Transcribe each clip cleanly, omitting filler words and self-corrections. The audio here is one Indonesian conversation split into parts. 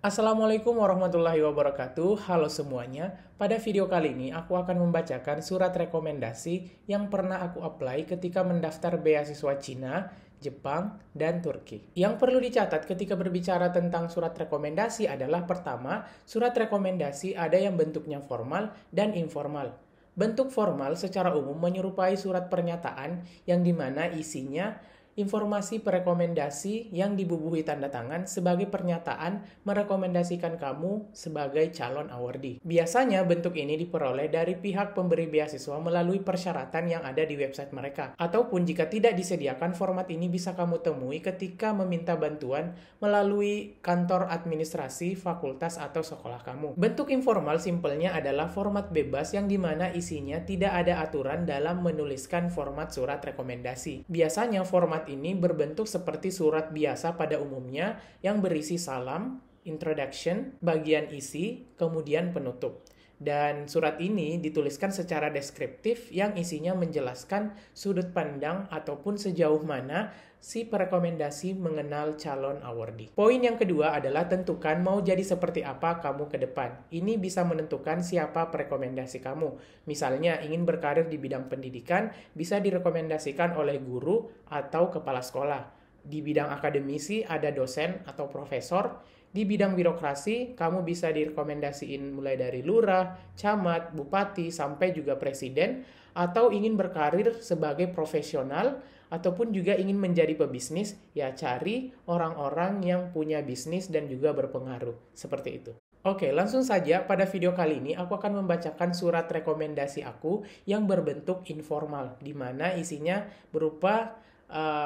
Assalamualaikum warahmatullahi wabarakatuh. Halo semuanya. Pada video kali ini aku akan membacakan surat rekomendasi yang pernah aku apply ketika mendaftar beasiswa Cina, Jepang, dan Turki. Yang perlu dicatat ketika berbicara tentang surat rekomendasi adalah pertama, surat rekomendasi ada yang bentuknya formal dan informal. Bentuk formal secara umum menyerupai surat pernyataan yang dimana isinya informasi perekomendasi yang dibubuhi tanda tangan sebagai pernyataan merekomendasikan kamu sebagai calon awardee. Biasanya bentuk ini diperoleh dari pihak pemberi beasiswa melalui persyaratan yang ada di website mereka. Ataupun jika tidak disediakan, format ini bisa kamu temui ketika meminta bantuan melalui kantor administrasi, fakultas, atau sekolah kamu. Bentuk informal simpelnya adalah format bebas yang dimana isinya tidak ada aturan dalam menuliskan format surat rekomendasi. Biasanya format ini berbentuk seperti surat biasa pada umumnya yang berisi salam, introduction, bagian isi, kemudian penutup. Dan surat ini dituliskan secara deskriptif yang isinya menjelaskan sudut pandang ataupun sejauh mana si perekomendasi mengenal calon awardee. Poin yang kedua adalah tentukan mau jadi seperti apa kamu ke depan. Ini bisa menentukan siapa perekomendasi kamu. Misalnya ingin berkarir di bidang pendidikan, bisa direkomendasikan oleh guru atau kepala sekolah. Di bidang akademisi ada dosen atau profesor. Di bidang birokrasi, kamu bisa direkomendasiin mulai dari lurah, camat, bupati, sampai juga presiden, atau ingin berkarir sebagai profesional, ataupun juga ingin menjadi pebisnis, ya cari orang-orang yang punya bisnis dan juga berpengaruh. Seperti itu. Oke, langsung saja pada video kali ini aku akan membacakan surat rekomendasi aku yang berbentuk informal, di mana isinya berupa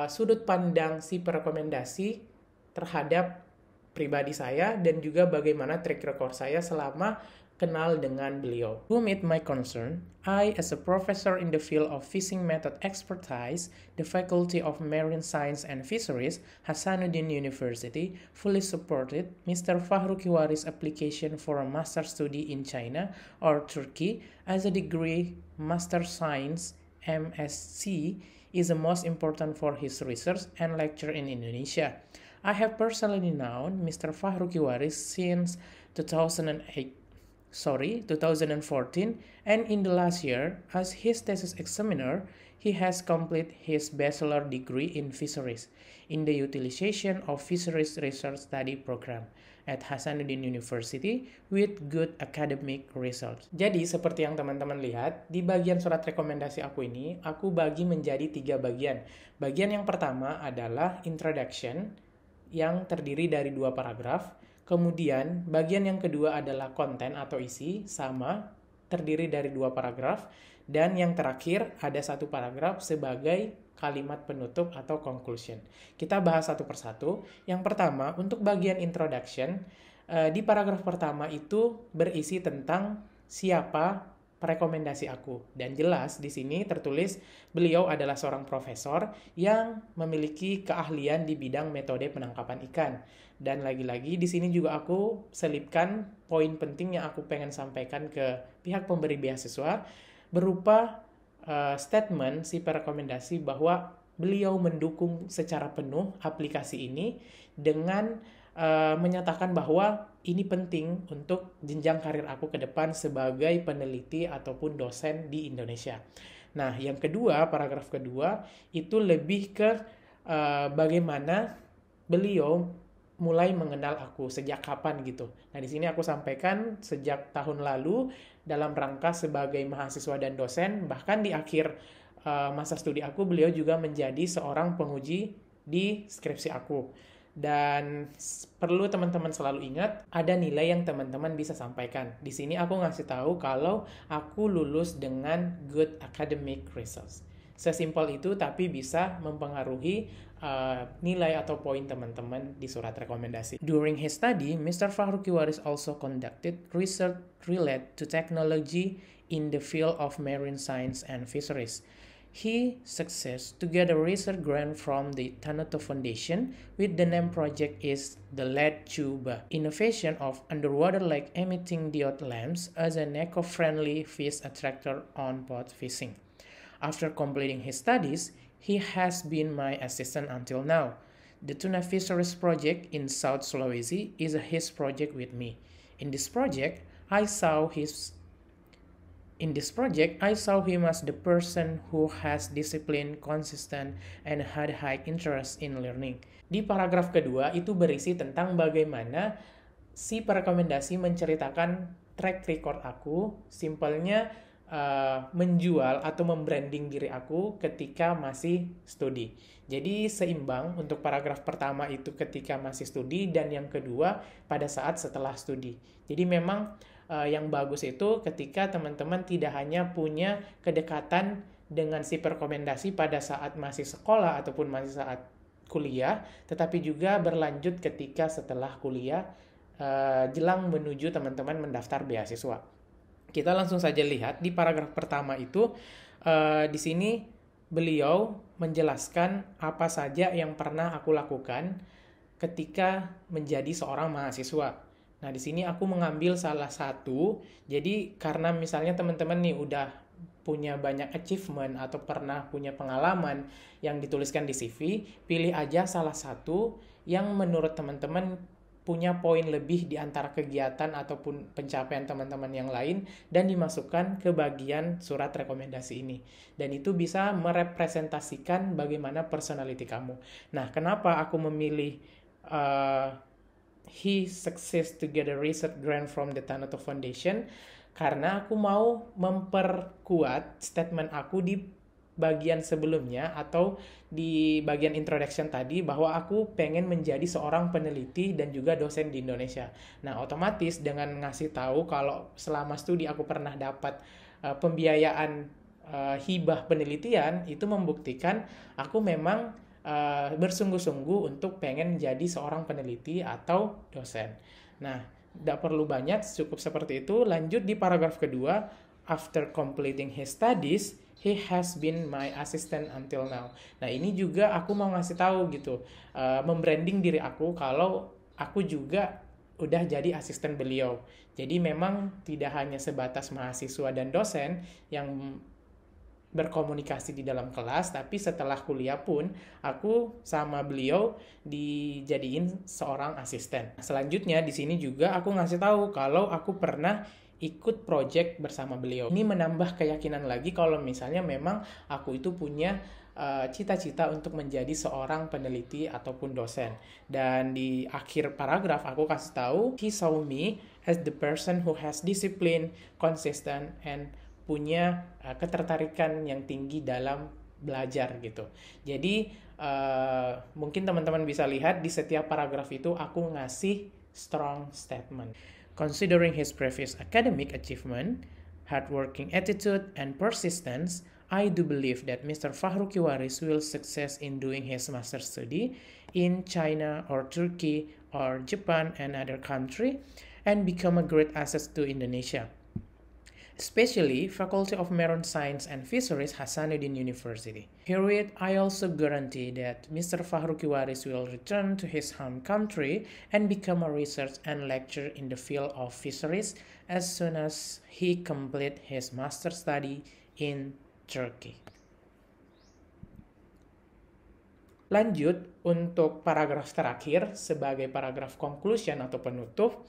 sudut pandang si perekomendasi terhadap pribadi saya dan juga bagaimana track record saya selama kenal dengan beliau. To meet my concern, I, as a professor in the field of fishing method expertise, the Faculty of Marine Science and Fisheries, Hasanuddin University, fully supported Mr. Fahruki Waris' application for a master study in China or Turkey as a degree Master Science MSc is the most important for his research and lecture in Indonesia. I have personally known Mr. Fahruki Waris since 2014, and in the last year, as his thesis examiner, he has completed his bachelor degree in fisheries in the utilization of fisheries research study program at Hasanuddin University with good academic results. Jadi seperti yang teman-teman lihat, di bagian surat rekomendasi aku ini, aku bagi menjadi 3 bagian. Bagian yang pertama adalah introduction, yang terdiri dari 2 paragraf. Kemudian bagian yang kedua adalah konten atau isi, sama, terdiri dari 2 paragraf. Dan yang terakhir ada 1 paragraf sebagai kalimat penutup atau conclusion. Kita bahas satu persatu. Yang pertama, untuk bagian introduction, di paragraf pertama itu berisi tentang siapa rekomendasi aku. Dan jelas di sini tertulis beliau adalah seorang profesor yang memiliki keahlian di bidang metode penangkapan ikan. Dan lagi-lagi di sini juga aku selipkan poin penting yang aku pengen sampaikan ke pihak pemberi beasiswa berupa statement si perekomendasi bahwa beliau mendukung secara penuh aplikasi ini dengan menyatakan bahwa ini penting untuk jenjang karir aku ke depan sebagai peneliti ataupun dosen di Indonesia. Nah, yang kedua, paragraf kedua, itu lebih ke bagaimana beliau mulai mengenal aku, sejak kapan gitu. Nah, di sini aku sampaikan sejak tahun lalu dalam rangka sebagai mahasiswa dan dosen, bahkan di akhir masa studi aku, beliau juga menjadi seorang penguji di skripsi aku. Dan perlu teman-teman selalu ingat, ada nilai yang teman-teman bisa sampaikan. Di sini aku ngasih tahu kalau aku lulus dengan good academic results. Sesimpel itu, tapi bisa mempengaruhi nilai atau poin teman-teman di surat rekomendasi. During his study, Mr. Fahruki Waris also conducted research related to technology in the field of marine science and fisheries. He successed to get a research grant from the Tanoto Foundation with the name project is the LED Tuba, innovation of underwater lake emitting diode lamps as an eco-friendly fish attractor on boat fishing. After completing his studies, he has been my assistant until now. The tuna fisheries project in South Sulawesi is his project with me. In this project, I saw him as the person who has discipline, consistent, and had high interest in learning. Di paragraf kedua itu berisi tentang bagaimana si perekomendasi menceritakan track record aku, simpelnya menjual atau membranding diri aku ketika masih studi. Jadi seimbang untuk paragraf pertama itu ketika masih studi dan yang kedua pada saat setelah studi. Jadi memang yang bagus itu ketika teman-teman tidak hanya punya kedekatan dengan si perekomendasi pada saat masih sekolah ataupun masih saat kuliah, tetapi juga berlanjut ketika setelah kuliah jelang menuju teman-teman mendaftar beasiswa. Kita langsung saja lihat di paragraf pertama itu, di sini beliau menjelaskan apa saja yang pernah aku lakukan ketika menjadi seorang mahasiswa. Nah, di sini aku mengambil salah satu, jadi karena misalnya teman-teman nih udah punya banyak achievement atau pernah punya pengalaman yang dituliskan di CV, pilih aja salah satu yang menurut teman-teman punya poin lebih di antara kegiatan ataupun pencapaian teman-teman yang lain dan dimasukkan ke bagian surat rekomendasi ini. Dan itu bisa merepresentasikan bagaimana personality kamu. Nah, kenapa aku memilih he success to get a research grant from the Tanoto Foundation? Karena aku mau memperkuat statement aku di bagian sebelumnya atau di bagian introduction tadi bahwa aku pengen menjadi seorang peneliti dan juga dosen di Indonesia. Nah, otomatis dengan ngasih tahu kalau selama studi aku pernah dapat pembiayaan hibah penelitian, itu membuktikan aku memang bersungguh-sungguh untuk pengen jadi seorang peneliti atau dosen. Nah, tidak perlu banyak, cukup seperti itu. Lanjut di paragraf kedua, after completing his studies, he has been my assistant until now. Nah, ini juga aku mau ngasih tahu gitu, membranding diri aku kalau aku juga udah jadi asisten beliau. Jadi memang tidak hanya sebatas mahasiswa dan dosen yang berkomunikasi di dalam kelas, tapi setelah kuliah pun aku sama beliau dijadiin seorang asisten. Selanjutnya di sini juga aku ngasih tahu kalau aku pernah ikut project bersama beliau. Ini menambah keyakinan lagi kalau misalnya memang aku itu punya cita-cita untuk menjadi seorang peneliti ataupun dosen. Dan di akhir paragraf aku kasih tahu, he saw me as the person who has discipline, consistent, and punya ketertarikan yang tinggi dalam belajar gitu. Jadi mungkin teman-teman bisa lihat di setiap paragraf itu aku ngasih strong statement. Considering his previous academic achievement, hardworking attitude, and persistence, I do believe that Mr. Fahru Kiwaris will success in doing his master study in China or Turkey or Japan and other country and become a great asset to Indonesia. Especially Faculty of Marine Science and Fisheries Hasanuddin University. Herewith, I also guarantee that Mr. Fahru Kiwaris will return to his home country and become a research and lecturer in the field of fisheries as soon as he complete his master study in Turkey. Lanjut untuk paragraf terakhir sebagai paragraf conclusion atau penutup.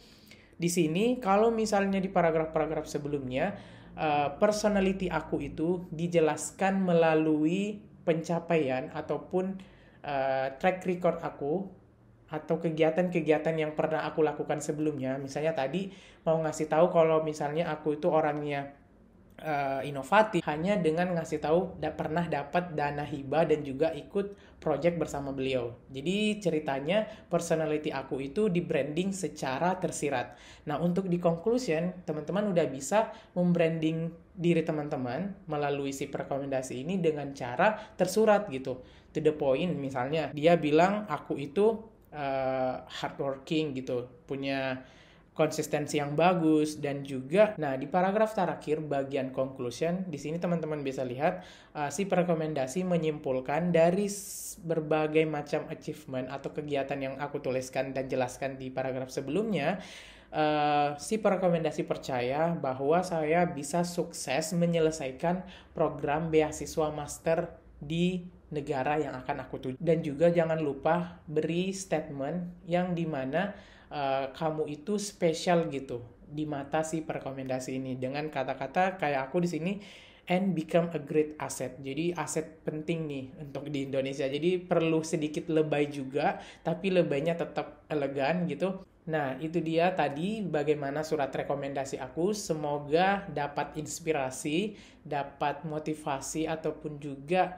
Di sini, kalau misalnya di paragraf-paragraf sebelumnya, personality aku itu dijelaskan melalui pencapaian ataupun track record aku atau kegiatan-kegiatan yang pernah aku lakukan sebelumnya. Misalnya tadi mau ngasih tahu kalau misalnya aku itu orangnya inovatif hanya dengan ngasih tahu pernah dapat dana hibah dan juga ikut project bersama beliau. Jadi ceritanya personality aku itu di branding secara tersirat. Nah, untuk di conclusion, teman-teman udah bisa membranding diri teman-teman melalui si rekomendasi ini dengan cara tersurat gitu. To the point, misalnya dia bilang aku itu hardworking gitu, punya konsistensi yang bagus dan juga di paragraf terakhir bagian conclusion di sini teman-teman bisa lihat si rekomendasi menyimpulkan dari berbagai macam achievement atau kegiatan yang aku tuliskan dan jelaskan di paragraf sebelumnya, si rekomendasi percaya bahwa saya bisa sukses menyelesaikan program beasiswa master di negara yang akan aku tuju. Dan juga jangan lupa beri statement yang dimana kamu itu spesial gitu di mata si rekomendasi ini dengan kata-kata kayak aku di sini, and become a great asset. Jadi aset penting nih untuk di Indonesia. Jadi perlu sedikit lebay juga, tapi lebaynya tetap elegan gitu. Nah, itu dia tadi bagaimana surat rekomendasi aku. Semoga dapat inspirasi, dapat motivasi, ataupun juga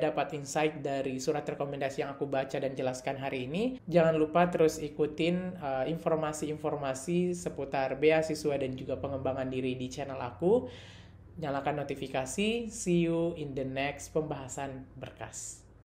dapat insight dari surat rekomendasi yang aku baca dan jelaskan hari ini. Jangan lupa terus ikutin informasi-informasi seputar beasiswa dan juga pengembangan diri di channel aku. Nyalakan notifikasi. See you in the next pembahasan berkas.